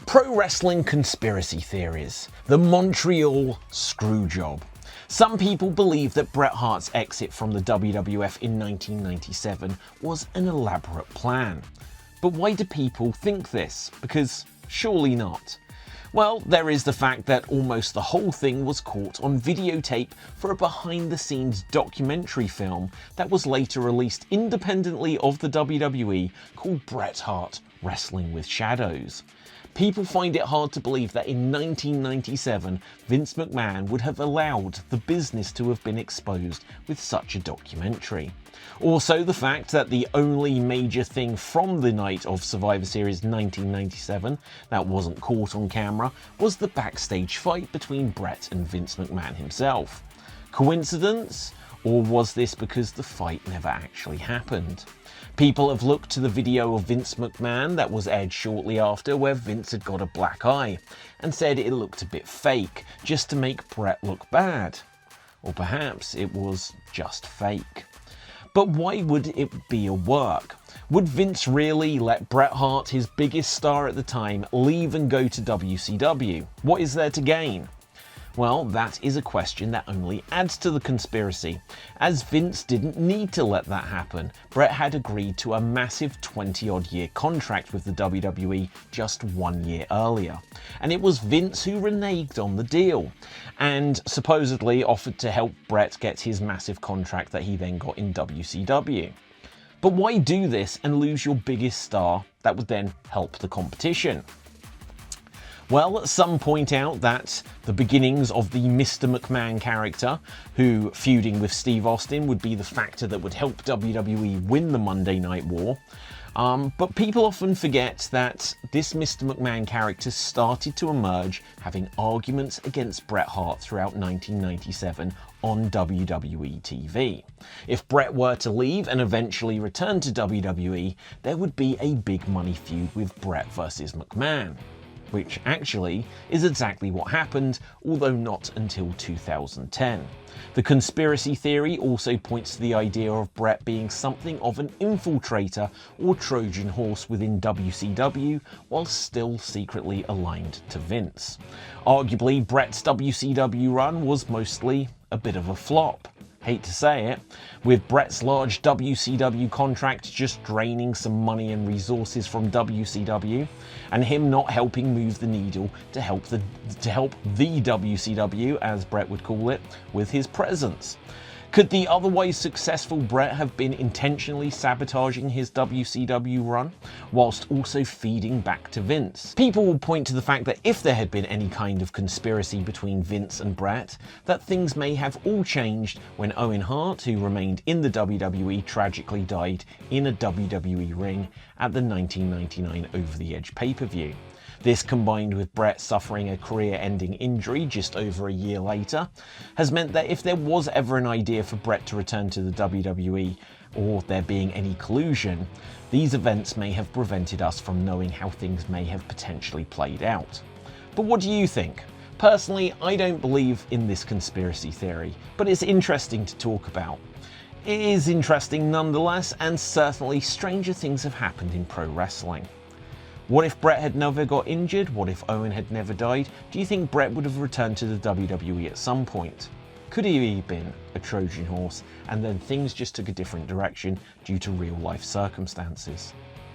Pro wrestling conspiracy theories. The Montreal Screwjob. Some people believe that Bret Hart's exit from the WWF in 1997 was an elaborate plan. But why do people think this? Because surely not. Well, there is the fact that almost the whole thing was caught on videotape for a behind-the-scenes documentary film that was later released independently of the WWE called Bret Hart Wrestling with Shadows. People find it hard to believe that in 1997, Vince McMahon would have allowed the business to have been exposed with such a documentary. Also, the fact that the only major thing from the night of Survivor Series 1997 that wasn't caught on camera was the backstage fight between Bret and Vince McMahon himself. Coincidence? Or was this because the fight never actually happened? People have looked to the video of Vince McMahon that was aired shortly after where Vince had got a black eye and said it looked a bit fake just to make Bret look bad. Or perhaps it was just fake. But why would it be a work? Would Vince really let Bret Hart, his biggest star at the time, leave and go to WCW? What is there to gain? Well, that is a question that only adds to the conspiracy, as Vince didn't need to let that happen. Bret had agreed to a massive 20-odd year contract with the WWE just 1 year earlier, and it was Vince who reneged on the deal, and supposedly offered to help Bret get his massive contract that he then got in WCW. But why do this and lose your biggest star that would then help the competition? Well, some point out that the beginnings of the Mr. McMahon character, who feuding with Steve Austin would be the factor that would help WWE win the Monday Night War. But people often forget that this Mr. McMahon character started to emerge having arguments against Bret Hart throughout 1997 on WWE TV. If Bret were to leave and eventually return to WWE, there would be a big money feud with Bret versus McMahon. Which actually is exactly what happened, although not until 2010. The conspiracy theory also points to the idea of Bret being something of an infiltrator or Trojan horse within WCW, while still secretly aligned to Vince. Arguably, Bret's WCW run was mostly a bit of a flop. Hate to say it, with Bret's large WCW contract just draining some money and resources from WCW, and him not helping move the needle to help the WCW, as Bret would call it, with his presence. Could the otherwise successful Bret have been intentionally sabotaging his WCW run, whilst also feeding back to Vince? People will point to the fact that if there had been any kind of conspiracy between Vince and Bret, that things may have all changed when Owen Hart, who remained in the WWE, tragically died in a WWE ring at the 1999 Over the Edge pay-per-view. This, combined with Bret suffering a career-ending injury just over a year later, has meant that if there was ever an idea for Bret to return to the WWE, or there being any collusion, these events may have prevented us from knowing how things may have potentially played out. But what do you think? Personally, I don't believe in this conspiracy theory, but it's interesting to talk about. It is interesting nonetheless, and certainly stranger things have happened in pro wrestling. What if Bret had never got injured? What if Owen had never died? Do you think Bret would have returned to the WWE at some point? Could he have been a Trojan horse and then things just took a different direction due to real life circumstances?